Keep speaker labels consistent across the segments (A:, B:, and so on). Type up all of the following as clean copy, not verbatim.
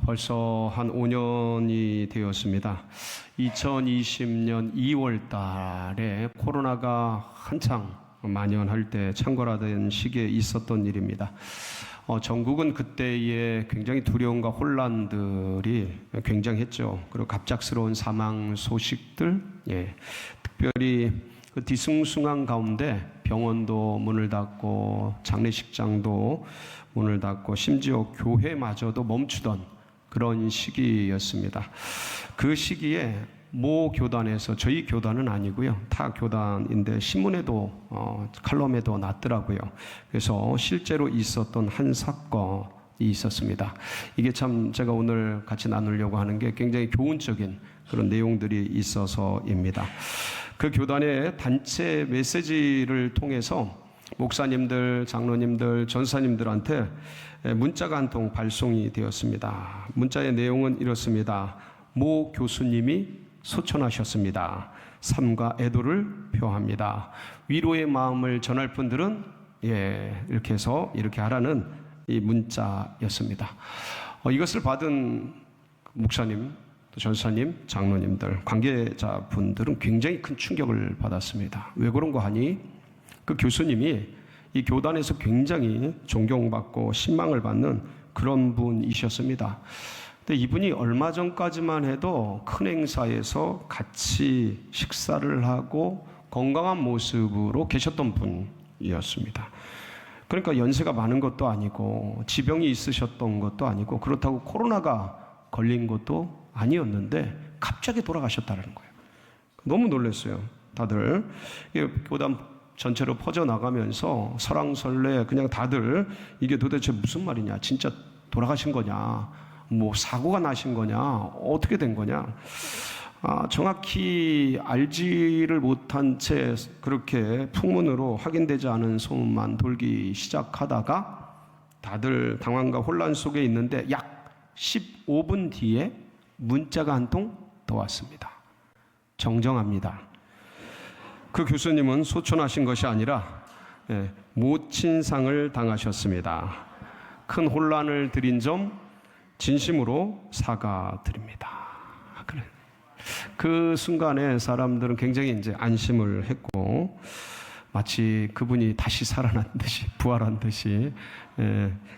A: 벌써 한 5년이 되었습니다. 2020년 2월 달에 코로나가 한창 만연할 때 창궐하던 시기에 있었던 일입니다. 전국은 그때에 굉장히 두려움과 혼란들이 굉장했죠. 그리고 갑작스러운 사망 소식들, 특별히 그 뒤숭숭한 가운데 병원도 문을 닫고 장례식장도 문을 닫고 심지어 교회마저도 멈추던 그런 시기였습니다. 그 시기에 모 교단에서, 저희 교단은 아니고요, 타 교단인데 신문에도 칼럼에도 났더라고요. 그래서 실제로 있었던 한 사건이 있었습니다. 이게 참 제가 오늘 같이 나누려고 하는 게 굉장히 교훈적인 그런 내용들이 있어서입니다. 그 교단의 단체 메시지를 통해서 목사님들, 장로님들, 전사님들한테 문자가 한 통 발송이 되었습니다. 문자의 내용은 이렇습니다. 모 교수님이 소천하셨습니다. 삶과 애도를 표합니다. 위로의 마음을 전할 분들은 이렇게 해서 이렇게 하라는 이 문자였습니다. 이것을 받은 목사님, 또 전사님, 장로님들, 관계자분들은 굉장히 큰 충격을 받았습니다. 왜 그런가 하니 그 교수님이 이 교단에서 굉장히 존경받고 신망을 받는 그런 분이셨습니다. 근데 이분이 얼마 전까지만 해도 큰 행사에서 같이 식사를 하고 건강한 모습으로 계셨던 분이었습니다. 그러니까 연세가 많은 것도 아니고 지병이 있으셨던 것도 아니고 그렇다고 코로나가 걸린 것도 아니었는데 갑자기 돌아가셨다는 거예요. 너무 놀랐어요. 다들 교단 전체로 퍼져나가면서 설왕설래 그냥 다들 이게 도대체 무슨 말이냐, 진짜 돌아가신 거냐, 뭐 사고가 나신 거냐, 어떻게 된 거냐, 정확히 알지를 못한 채 그렇게 풍문으로 확인되지 않은 소문만 돌기 시작하다가 다들 당황과 혼란 속에 있는데 약 15분 뒤에 문자가 한 통 더 왔습니다. 정정합니다. 그 교수님은 소천하신 것이 아니라 모친상을 당하셨습니다. 큰 혼란을 드린 점 진심으로 사과드립니다. 그래. 그 순간에 사람들은 굉장히 이제 안심을 했고 마치 그분이 다시 살아난 듯이, 부활한 듯이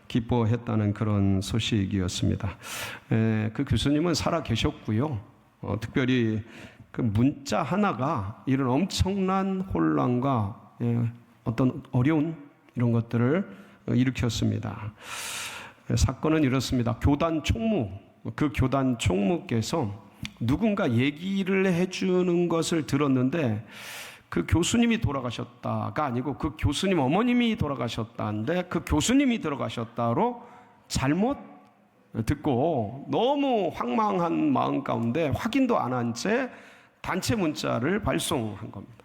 A: 기뻐했다는 그런 소식이었습니다. 그 교수님은 살아 계셨고요. 특별히 그 문자 하나가 이런 엄청난 혼란과 어떤 어려운 이런 것들을 일으켰습니다. 사건은 이렇습니다. 교단 총무, 그 교단 총무께서 누군가 얘기를 해주는 것을 들었는데 그 교수님이 돌아가셨다가 아니고 그 교수님 어머님이 돌아가셨다는데 그 교수님이 돌아가셨다로 잘못 듣고 너무 황망한 마음 가운데 확인도 안 한 채 단체 문자를 발송한 겁니다.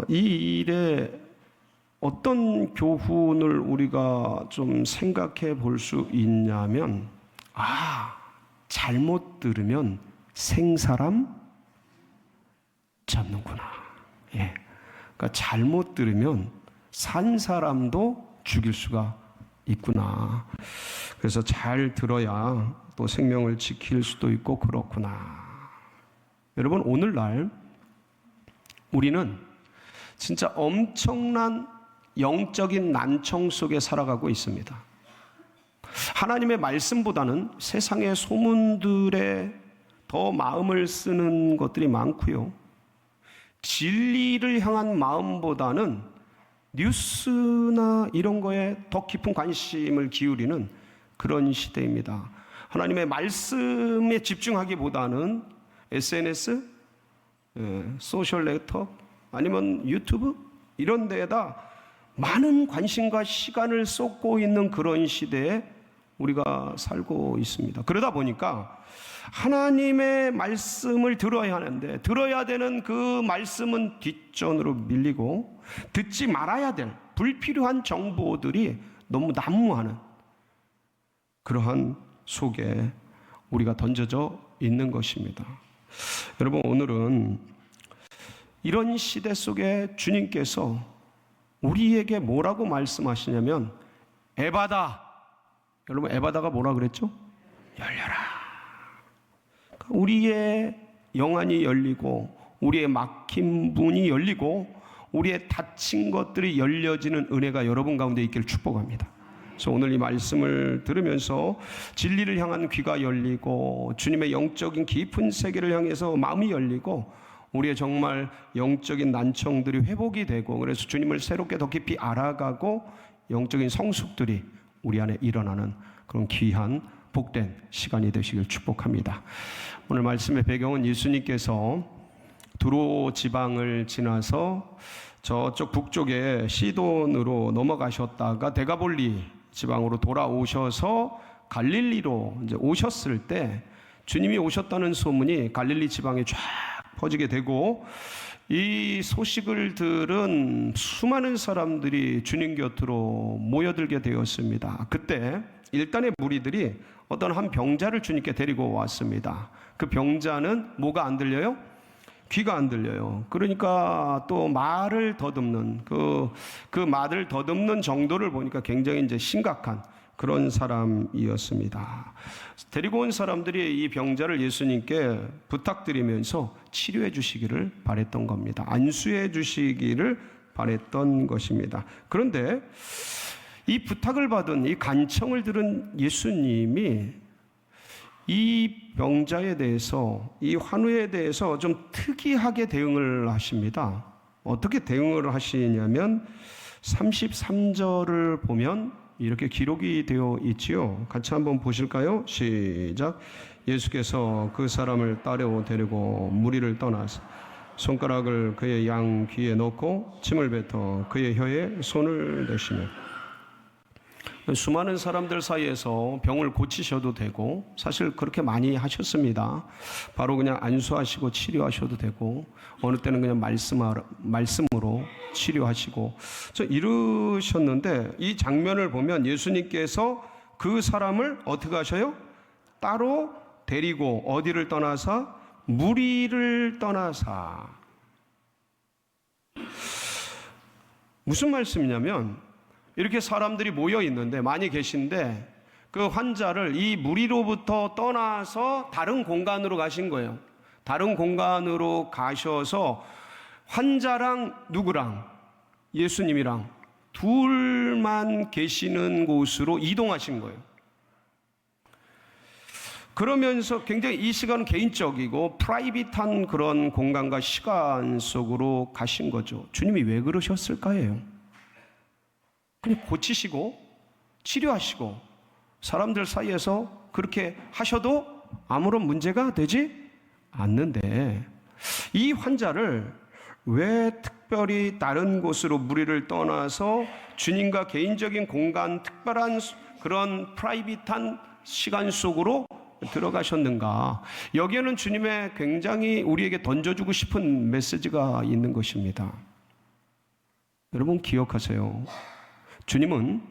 A: 이 일에 어떤 교훈을 우리가 좀 생각해 볼 수 있냐면, 잘못 들으면 생사람 잡는구나. 그러니까 잘못 들으면 산 사람도 죽일 수가 있구나. 그래서 잘 들어야 또 생명을 지킬 수도 있고 그렇구나. 여러분, 오늘날 우리는 진짜 엄청난 영적인 난청 속에 살아가고 있습니다. 하나님의 말씀보다는 세상의 소문들에 더 마음을 쓰는 것들이 많고요. 진리를 향한 마음보다는 뉴스나 이런 거에 더 깊은 관심을 기울이는 그런 시대입니다. 하나님의 말씀에 집중하기보다는 SNS, 소셜 네트워크, 아니면 유튜브 이런 데에다 많은 관심과 시간을 쏟고 있는 그런 시대에 우리가 살고 있습니다. 그러다 보니까 하나님의 말씀을 들어야 하는데 들어야 되는 그 말씀은 뒷전으로 밀리고 듣지 말아야 될 불필요한 정보들이 너무 난무하는 그러한 속에 우리가 던져져 있는 것입니다. 여러분, 오늘은 이런 시대 속에 주님께서 우리에게 뭐라고 말씀하시냐면 에바다, 여러분 에바다가 뭐라 그랬죠? 열려라. 우리의 영안이 열리고 우리의 막힌 문이 열리고 우리의 닫힌 것들이 열려지는 은혜가 여러분 가운데 있기를 축복합니다. 그래서 오늘 이 말씀을 들으면서 진리를 향한 귀가 열리고 주님의 영적인 깊은 세계를 향해서 마음이 열리고 우리의 정말 영적인 난청들이 회복이 되고 그래서 주님을 새롭게 더 깊이 알아가고 영적인 성숙들이 우리 안에 일어나는 그런 귀한 복된 시간이 되시길 축복합니다. 오늘 말씀의 배경은 예수님께서 두로 지방을 지나서 저쪽 북쪽에 시돈으로 넘어가셨다가 데가볼리 지방으로 돌아오셔서 갈릴리로 이제 오셨을 때 주님이 오셨다는 소문이 갈릴리 지방에 쫙 퍼지게 되고 이 소식을 들은 수많은 사람들이 주님 곁으로 모여들게 되었습니다. 그때 일단의 무리들이 어떤 한 병자를 주님께 데리고 왔습니다. 그 병자는 뭐가 안 들려요? 귀가 안 들려요. 그러니까 또 말을 더듬는 그 말을 더듬는 정도를 보니까 굉장히 이제 심각한 그런 사람이었습니다. 데리고 온 사람들이 이 병자를 예수님께 부탁드리면서 치료해 주시기를 바랬던 겁니다. 안수해 주시기를 바랬던 것입니다. 그런데 이 부탁을 받은 이 간청을 들은 예수님이 이 병자에 대해서 이 환우에 대해서 좀 특이하게 대응을 하십니다. 어떻게 대응을 하시냐면 33절을 보면 이렇게 기록이 되어 있지요. 같이 한번 보실까요? 시작. 예수께서 그 사람을 따려 데리고 무리를 떠나서 손가락을 그의 양 귀에 넣고 침을 뱉어 그의 혀에 손을 대시며 수많은 사람들 사이에서 병을 고치셔도 되고 사실 그렇게 많이 하셨습니다. 바로 그냥 안수하시고 치료하셔도 되고 어느 때는 그냥 말씀으로 치료하시고 이러셨는데 이 장면을 보면 예수님께서 그 사람을 어떻게 하셔요? 따로 데리고 어디를 떠나서? 무리를 떠나사. 무슨 말씀이냐면 이렇게 사람들이 모여 있는데 많이 계신데 그 환자를 이 무리로부터 떠나서 다른 공간으로 가신 거예요. 다른 공간으로 가셔서 환자랑 누구랑? 예수님이랑 둘만 계시는 곳으로 이동하신 거예요. 그러면서 굉장히 이 시간은 개인적이고 프라이빗한 그런 공간과 시간 속으로 가신 거죠. 주님이 왜 그러셨을까요? 그냥 고치시고 치료하시고 사람들 사이에서 그렇게 하셔도 아무런 문제가 되지 않는데 이 환자를 왜 특별히 다른 곳으로 무리를 떠나서 주님과 개인적인 공간, 특별한 그런 프라이빗한 시간 속으로 들어가셨는가? 여기에는 주님의 굉장히 우리에게 던져주고 싶은 메시지가 있는 것입니다. 여러분 기억하세요. 주님은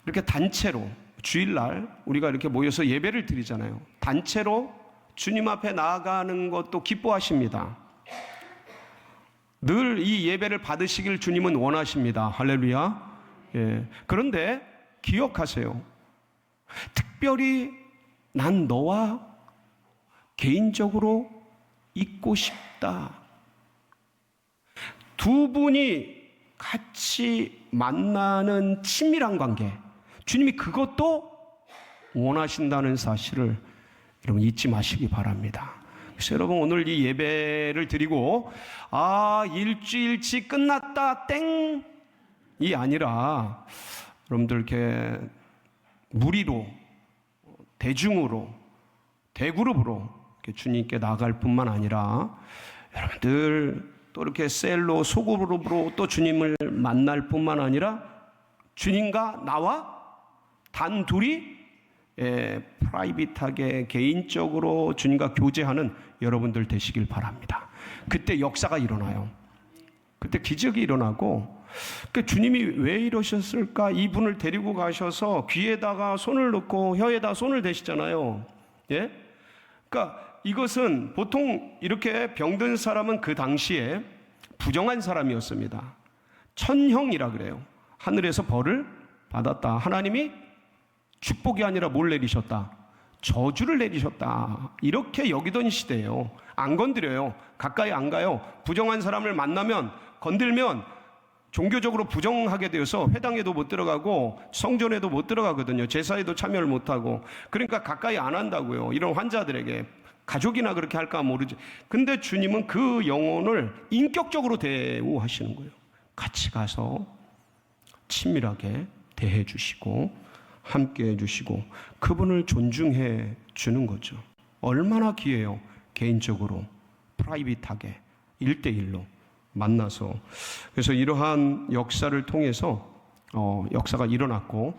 A: 이렇게 단체로 주일날 우리가 이렇게 모여서 예배를 드리잖아요. 단체로 주님 앞에 나아가는 것도 기뻐하십니다. 늘 이 예배를 받으시길 주님은 원하십니다. 할렐루야. 예. 그런데 기억하세요. 특별히 난 너와 개인적으로 있고 싶다. 두 분이 같이 만나는 친밀한 관계, 주님이 그것도 원하신다는 사실을 여러분 잊지 마시기 바랍니다. 그래서 여러분 오늘 이 예배를 드리고 일주일치 끝났다 땡이 아니라 여러분들 이렇게 무리로 대중으로 대그룹으로 이렇게 주님께 나갈 뿐만 아니라 여러분들 또 이렇게 셀로 소그룹으로 또 주님을 만날 뿐만 아니라 주님과 나와 단둘이 프라이빗하게 개인적으로 주님과 교제하는 여러분들 되시길 바랍니다. 그때 역사가 일어나요. 그때 기적이 일어나고 주님이 왜 이러셨을까? 이분을 데리고 가셔서 귀에다가 손을 넣고 혀에다 손을 대시잖아요. 예? 그러니까 이것은 보통 이렇게 병든 사람은 그 당시에 부정한 사람이었습니다. 천형이라 그래요. 하늘에서 벌을 받았다. 하나님이 축복이 아니라 뭘 내리셨다? 저주를 내리셨다. 이렇게 여기던 시대예요. 안 건드려요. 가까이 안 가요. 부정한 사람을 만나면, 건들면 종교적으로 부정하게 되어서 회당에도 못 들어가고 성전에도 못 들어가거든요. 제사에도 참여를 못하고. 그러니까 가까이 안 한다고요. 이런 환자들에게. 가족이나 그렇게 할까 모르지. 근데 주님은 그 영혼을 인격적으로 대우하시는 거예요. 같이 가서 친밀하게 대해 주시고 함께 해 주시고 그분을 존중해 주는 거죠. 얼마나 귀해요. 개인적으로 프라이빗하게 1대1로 만나서. 그래서 이러한 역사를 통해서 역사가 일어났고,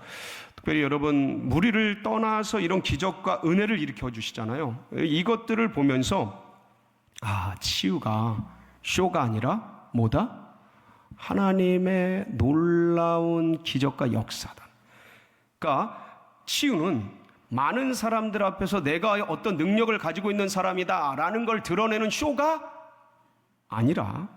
A: 특별히 여러분 무리를 떠나서 이런 기적과 은혜를 일으켜 주시잖아요. 이것들을 보면서 치유가 쇼가 아니라 뭐다? 하나님의 놀라운 기적과 역사다. 그러니까 치유는 많은 사람들 앞에서 내가 어떤 능력을 가지고 있는 사람이다 라는 걸 드러내는 쇼가 아니라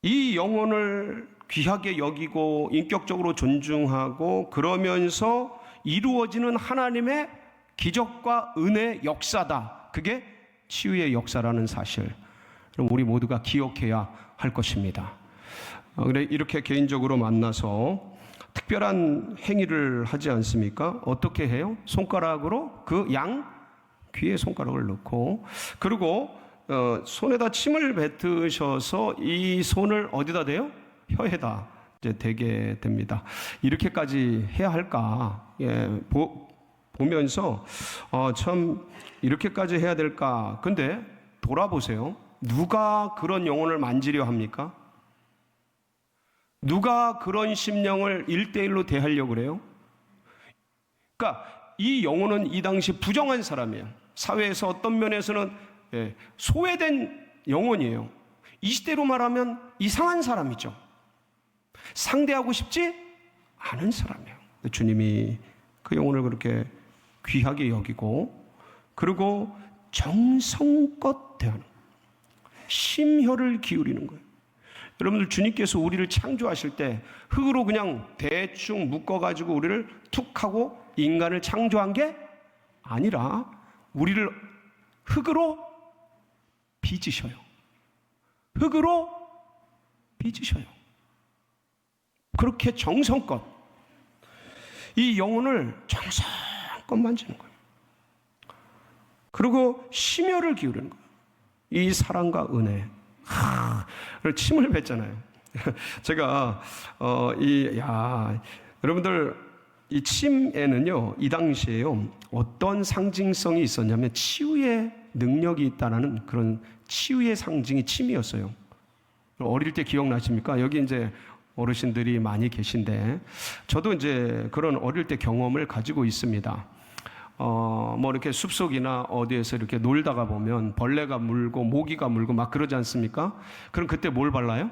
A: 이 영혼을 귀하게 여기고 인격적으로 존중하고 그러면서 이루어지는 하나님의 기적과 은혜 역사다. 그게 치유의 역사라는 사실, 그럼 우리 모두가 기억해야 할 것입니다. 그래 이렇게 개인적으로 만나서 특별한 행위를 하지 않습니까? 어떻게 해요? 손가락으로 그 양 귀에 손가락을 넣고, 그리고 손에다 침을 뱉으셔서 이 손을 어디다 대요? 혀에다 이제 대게 됩니다. 이렇게까지 해야 할까? 보면서 참 이렇게까지 해야 될까? 근데 돌아보세요. 누가 그런 영혼을 만지려 합니까? 누가 그런 심령을 1대1로 대하려고 그래요? 그러니까 이 영혼은 이 당시 부정한 사람이에요. 사회에서 어떤 면에서는 소외된 영혼이에요. 이 시대로 말하면 이상한 사람이죠. 상대하고 싶지 않은 사람이에요. 주님이 그 영혼을 그렇게 귀하게 여기고, 그리고 정성껏 대하는, 심혈을 기울이는 거예요. 여러분들 주님께서 우리를 창조하실 때 흙으로 그냥 대충 묶어가지고 우리를 툭 하고 인간을 창조한 게 아니라 우리를 흙으로 빚으셔요. 흙으로 빚으셔요. 그렇게 정성껏 이 영혼을 정성껏 만지는 거예요. 그리고 심혈을 기울이는 거예요. 이 사랑과 은혜. 침을 뱉잖아요. 제가 여러분들 이 침에는요, 이 당시에요 어떤 상징성이 있었냐면 치유의 능력이 있다라는 그런 치유의 상징이 침이었어요. 어릴 때 기억나십니까? 여기 이제 어르신들이 많이 계신데 저도 이제 그런 어릴 때 경험을 가지고 있습니다. 뭐 이렇게 숲속이나 어디에서 이렇게 놀다가 보면 벌레가 물고 모기가 물고 막 그러지 않습니까? 그럼 그때 뭘 발라요?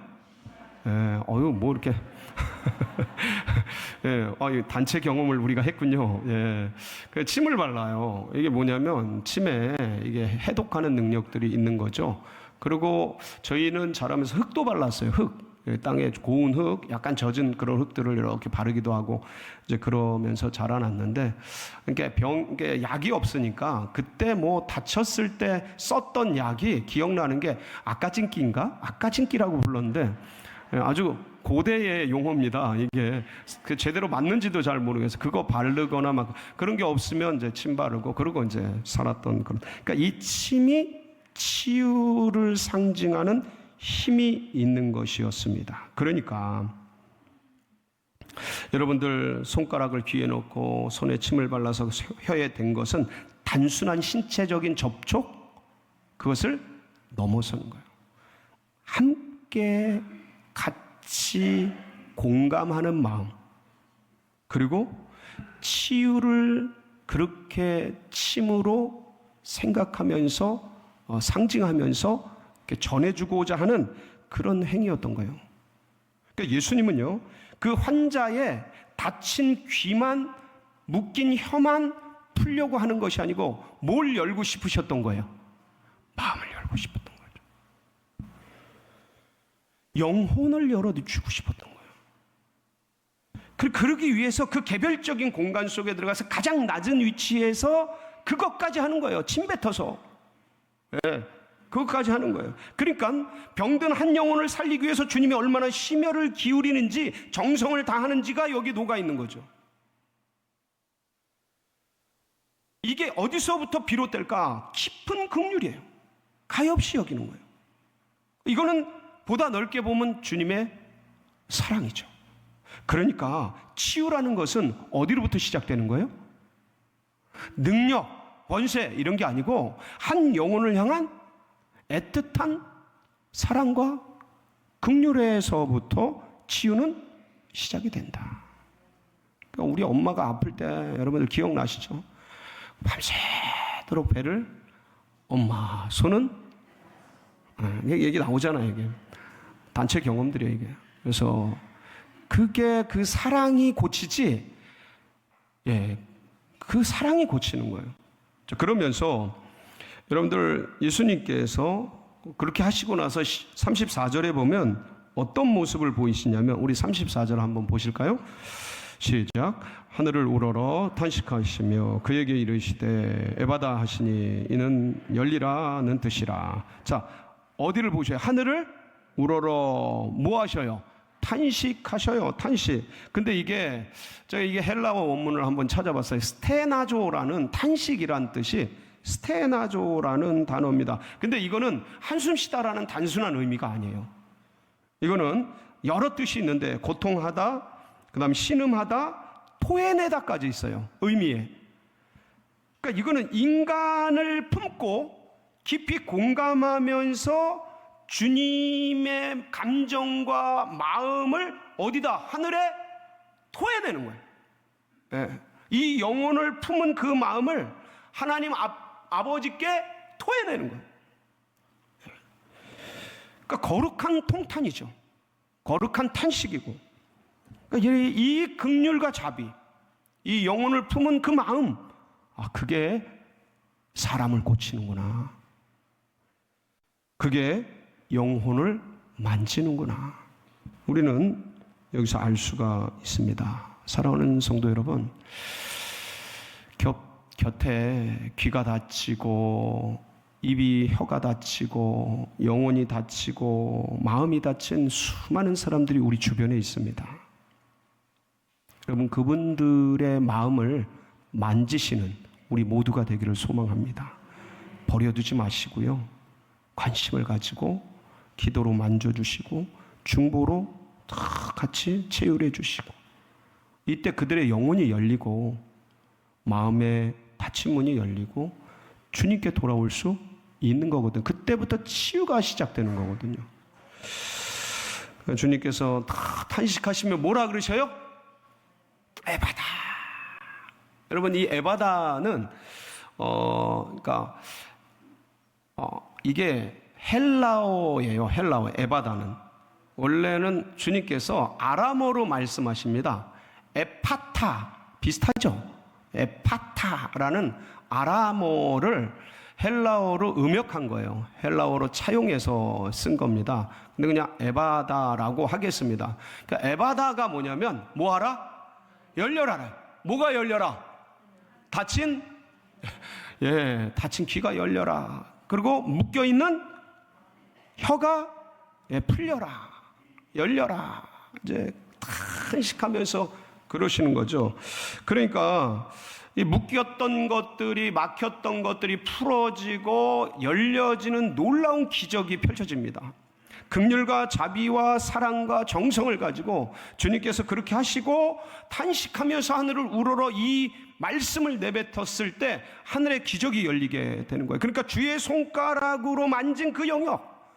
A: 뭐 이렇게 단체 경험을 우리가 했군요. 침을 발라요. 이게 뭐냐면 침에 이게 해독하는 능력들이 있는 거죠. 그리고 저희는 자라면서 흙도 발랐어요. 흙. 땅에 고운 흙, 약간 젖은 그런 흙들을 이렇게 바르기도 하고 이제 그러면서 자라났는데, 이게 약이 없으니까 그때 뭐 다쳤을 때 썼던 약이 기억나는 게 아까진기인가? 아까진기라고 불렀는데 아주 고대의 용어입니다. 이게 제대로 맞는지도 잘 모르겠어요. 그거 바르거나 막 그런 게 없으면 이제 침 바르고 그러고 이제 살았던 그런. 그러니까 이 침이 치유를 상징하는 힘이 있는 것이었습니다. 그러니까 여러분들 손가락을 귀에 넣고 손에 침을 발라서 혀에 댄 것은 단순한 신체적인 접촉, 그것을 넘어서는 거예요. 함께 같이 공감하는 마음, 그리고 치유를 그렇게 침으로 생각하면서 상징하면서 전해주고자 하는 그런 행위였던 거예요. 그러니까 예수님은요, 그 환자의 다친 귀만, 묶인 혀만 풀려고 하는 것이 아니고 뭘 열고 싶으셨던 거예요? 마음을 열고 싶었던 거죠. 영혼을 열어주고 싶었던 거예요. 그러기 위해서 그 개별적인 공간 속에 들어가서 가장 낮은 위치에서 그것까지 하는 거예요. 침 뱉어서. 예, 그것까지 하는 거예요. 그러니까 병든 한 영혼을 살리기 위해서 주님이 얼마나 심혈을 기울이는지, 정성을 다하는지가 여기 녹아 있는 거죠. 이게 어디서부터 비롯될까? 깊은 긍휼이에요. 가엾이 여기는 거예요. 이거는 보다 넓게 보면 주님의 사랑이죠. 그러니까 치유라는 것은 어디로부터 시작되는 거예요? 능력, 권세 이런 게 아니고 한 영혼을 향한 애틋한 사랑과 긍휼에서부터 치유는 시작이 된다. 그러니까 우리 엄마가 아플 때 여러분들 기억나시죠? 밤새도록 배를 엄마 손은 얘기 나오잖아요. 이게 단체 경험들이에요. 이게. 그래서 그게 그 사랑이 고치지, 예, 그 사랑이 고치는 거예요. 그러면서 여러분들 예수님께서 그렇게 하시고 나서 34절에 보면 어떤 모습을 보이시냐면, 우리 34절 한번 보실까요? 시작. 하늘을 우러러 탄식하시며 그에게 이르시되 에바다 하시니 이는 열리라는 뜻이라. 자, 어디를 보셔요? 하늘을 우러러 뭐 하셔요? 탄식하셔요. 탄식. 근데 이게 제가 이게 헬라어 원문을 한번 찾아봤어요. 스테나조라는, 탄식이란 뜻이 스테나조라는 단어입니다. 근데 이거는 한숨 쉬다라는 단순한 의미가 아니에요. 이거는 여러 뜻이 있는데 고통하다, 그다음 신음하다, 토해내다까지 있어요. 의미에. 그러니까 이거는 인간을 품고 깊이 공감하면서 주님의 감정과 마음을 어디다? 하늘에 토해내는 거예요. 예. 이 영혼을 품은 그 마음을 하나님 아버지께 토해내는 거예요. 그러니까 거룩한 통탄이죠. 거룩한 탄식이고. 그러니까 이 긍휼과 자비, 이 영혼을 품은 그 마음, 그게 사람을 고치는구나. 그게 영혼을 만지는구나. 우리는 여기서 알 수가 있습니다. 사랑하는 성도 여러분, 곁에 귀가 다치고 입이, 혀가 다치고 영혼이 다치고 마음이 다친 수많은 사람들이 우리 주변에 있습니다. 여러분, 그분들의 마음을 만지시는 우리 모두가 되기를 소망합니다. 버려두지 마시고요, 관심을 가지고 기도로 만져주시고 중보로 다 같이 치유해 주시고, 이때 그들의 영혼이 열리고 마음의 닫힌 문이 열리고 주님께 돌아올 수 있는 거거든요. 그때부터 치유가 시작되는 거거든요. 주님께서 다 탄식하시면 뭐라 그러셔요? 에바다. 여러분, 이 에바다는 이게 헬라어예요. 헬라어. 에바다는 원래는 주님께서 아람어로 말씀하십니다. 에파타, 비슷하죠? 에파타라는 아람어를 헬라어로 음역한 거예요. 헬라어로 차용해서 쓴 겁니다. 근데 그냥 에바다라고 하겠습니다. 그러니까 에바다가 뭐냐면 뭐하라? 열려라라. 뭐가 열려라? 다친 귀가 열려라. 그리고 묶여있는 혀가 풀려라. 열려라. 이제 탄식하면서 그러시는 거죠. 그러니까 이 묶였던 것들이, 막혔던 것들이 풀어지고 열려지는 놀라운 기적이 펼쳐집니다. 긍휼과 자비와 사랑과 정성을 가지고 주님께서 그렇게 하시고 탄식하면서 하늘을 우러러 이 말씀을 내뱉었을 때 하늘의 기적이 열리게 되는 거예요. 그러니까 주의 손가락으로 만진 그 영역,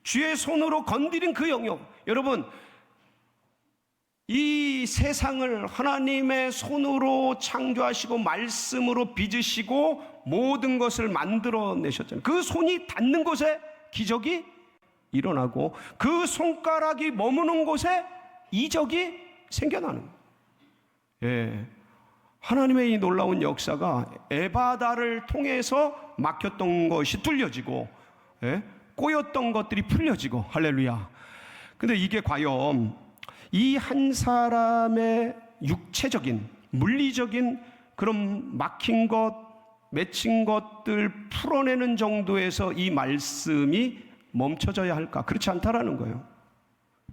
A: 주의 손으로 건드린 그 영역, 여러분, 이 세상을 하나님의 손으로 창조하시고 말씀으로 빚으시고 모든 것을 만들어내셨잖아요. 그 손이 닿는 곳에 기적이 일어나고 그 손가락이 머무는 곳에 이적이 생겨나는 거예요. 하나님의 이 놀라운 역사가 에바다를 통해서 막혔던 것이 뚫려지고, 꼬였던 것들이 풀려지고, 할렐루야. 근데 이게 과연 이 한 사람의 육체적인, 물리적인 그런 막힌 것, 맺힌 것들 풀어내는 정도에서 이 말씀이 멈춰져야 할까? 그렇지 않다라는 거예요.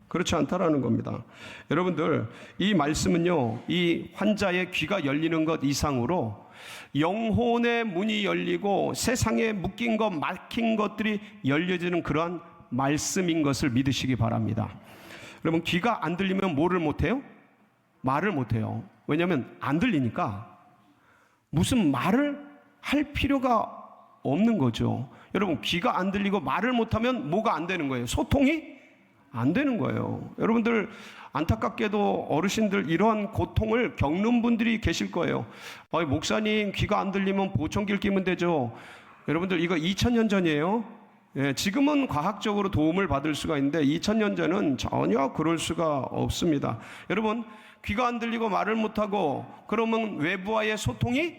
A: 그렇지 않다라는 겁니다. 여러분들, 이 말씀은요, 이 환자의 귀가 열리는 것 이상으로 영혼의 문이 열리고 세상에 묶인 것, 막힌 것들이 열려지는 그러한 말씀인 것을 믿으시기 바랍니다. 여러분, 귀가 안 들리면 뭐를 못해요? 말을 못해요. 왜냐하면 안 들리니까 무슨 말을 할 필요가 없는 거죠. 여러분, 귀가 안 들리고 말을 못하면 뭐가 안 되는 거예요? 소통이 안 되는 거예요. 여러분들, 안타깝게도 어르신들 이러한 고통을 겪는 분들이 계실 거예요. 목사님, 귀가 안 들리면 보청기를 끼면 되죠. 여러분들, 이거 2000년 전이에요. 지금은 과학적으로 도움을 받을 수가 있는데 2000년 전은 전혀 그럴 수가 없습니다. 여러분, 귀가 안 들리고 말을 못하고 그러면 외부와의 소통이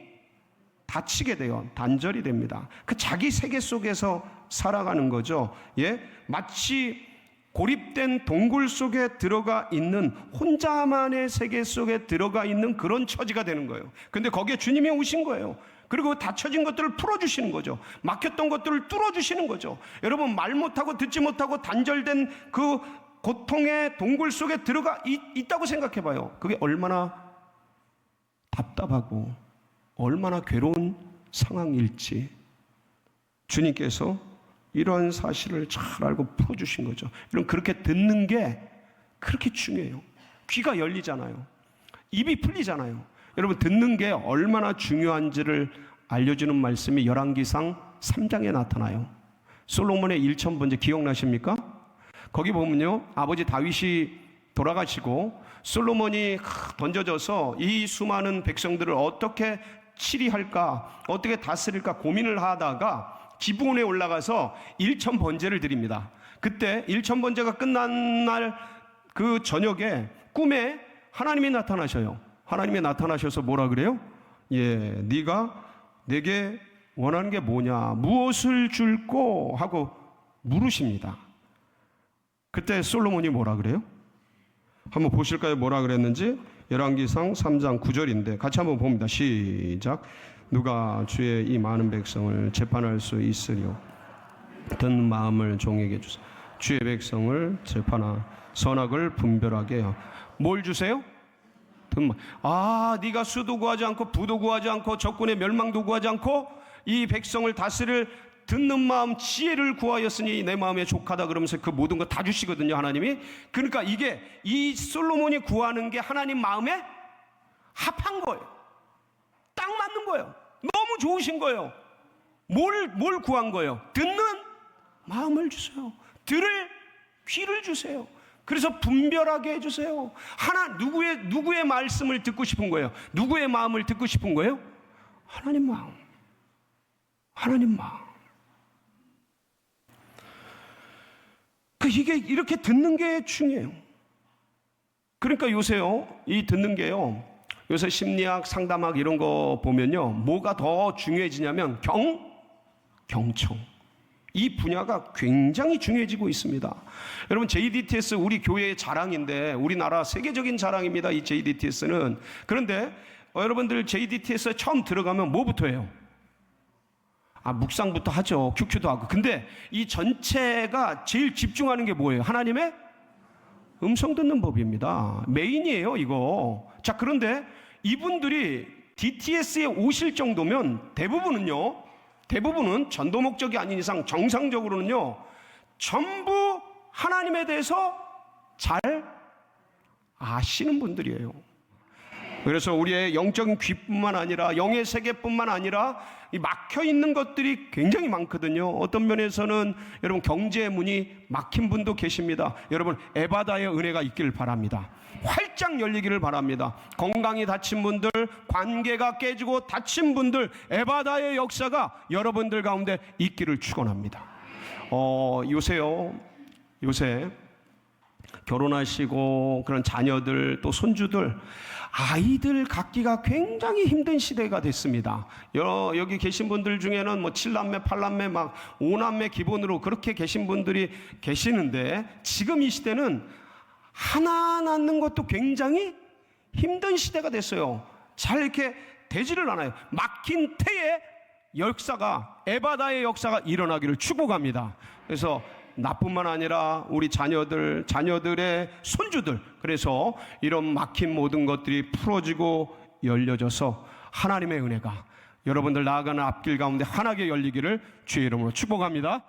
A: 닫히게 돼요. 단절이 됩니다. 그 자기 세계 속에서 살아가는 거죠. 마치 고립된 동굴 속에 들어가 있는, 혼자만의 세계 속에 들어가 있는 그런 처지가 되는 거예요. 근데 거기에 주님이 오신 거예요. 그리고 닫혀진 것들을 풀어주시는 거죠. 막혔던 것들을 뚫어주시는 거죠. 여러분, 말 못하고 듣지 못하고 단절된 그 고통의 동굴 속에 들어가 있다고 생각해 봐요. 그게 얼마나 답답하고 얼마나 괴로운 상황일지 주님께서 이러한 사실을 잘 알고 풀어주신 거죠. 여러분, 그렇게 듣는 게 그렇게 중요해요. 귀가 열리잖아요. 입이 풀리잖아요. 여러분, 듣는 게 얼마나 중요한지를 알려주는 말씀이 열왕기상 3장에 나타나요. 솔로몬의 1000번째 기억나십니까? 거기 보면요, 아버지 다윗이 돌아가시고 솔로몬이 던져져서 이 수많은 백성들을 어떻게 치리할까, 어떻게 다스릴까 고민을 하다가 기브온에 올라가서 1000번제를 드립니다. 그때 1000번제가 끝난 날 그 저녁에 꿈에 하나님이 나타나셔요. 하나님이 나타나셔서 뭐라 그래요? 네가 내게 원하는 게 뭐냐, 무엇을 줄꼬 하고 물으십니다. 그때 솔로몬이 뭐라 그래요? 한번 보실까요? 뭐라 그랬는지. 열왕기상 3장 9절인데 같이 한번 봅니다. 시작. 누가 주의 이 많은 백성을 재판할 수 있으리요? 듣는 마음을 종에게 주세요. 주의 백성을 재판하 선악을 분별하게 해요. 뭘 주세요? 네가 수도 구하지 않고 부도 구하지 않고 적군의 멸망도 구하지 않고 이 백성을 다스릴 듣는 마음, 지혜를 구하였으니 내 마음에 족하다 그러면서 그 모든 거 다 주시거든요, 하나님이. 그러니까 이게 이 솔로몬이 구하는 게 하나님 마음에 합한 거예요. 딱 맞는 거예요. 너무 좋으신 거예요. 뭘 구한 거예요? 듣는 마음을 주세요. 들을 귀를 주세요. 그래서 분별하게 해주세요. 누구의 말씀을 듣고 싶은 거예요? 누구의 마음을 듣고 싶은 거예요? 하나님 마음. 하나님 마음. 이게 이렇게 듣는 게 중요해요. 그러니까 요새요, 이 듣는 게요, 요새 심리학, 상담학 이런 거 보면요, 뭐가 더 중요해지냐면 경청. 이 분야가 굉장히 중요해지고 있습니다. 여러분, JDTS 우리 교회의 자랑인데, 우리나라 세계적인 자랑입니다, 이 JDTS는. 그런데 여러분들 JDTS에 처음 들어가면 뭐부터 해요? 묵상부터 하죠. 큐큐도 하고. 근데 이 전체가 제일 집중하는 게 뭐예요? 하나님의 음성 듣는 법입니다. 메인이에요, 이거. 자, 그런데 이분들이 DTS에 오실 정도면 대부분은 전도 목적이 아닌 이상 정상적으로는요, 전부 하나님에 대해서 잘 아시는 분들이에요. 그래서 우리의 영적인 귀뿐만 아니라 영의 세계뿐만 아니라 이 막혀있는 것들이 굉장히 많거든요. 어떤 면에서는 여러분 경제의 문이 막힌 분도 계십니다. 여러분, 에바다의 은혜가 있기를 바랍니다. 활짝 열리기를 바랍니다. 건강이 다친 분들, 관계가 깨지고 다친 분들, 에바다의 역사가 여러분들 가운데 있기를 축원합니다. 요새 결혼하시고 그런 자녀들, 또 손주들, 아이들 갖기가 굉장히 힘든 시대가 됐습니다. 여기 계신 분들 중에는 7남매, 8남매, 막 5남매 기본으로 그렇게 계신 분들이 계시는데, 지금 이 시대는 하나 낳는 것도 굉장히 힘든 시대가 됐어요. 잘 이렇게 되지를 않아요. 막힌 태의 역사가, 에바다의 역사가 일어나기를 축복합니다. 그래서 나뿐만 아니라 우리 자녀들의 손주들, 그래서 이런 막힌 모든 것들이 풀어지고 열려져서 하나님의 은혜가 여러분들 나아가는 앞길 가운데 환하게 열리기를 주의 이름으로 축복합니다.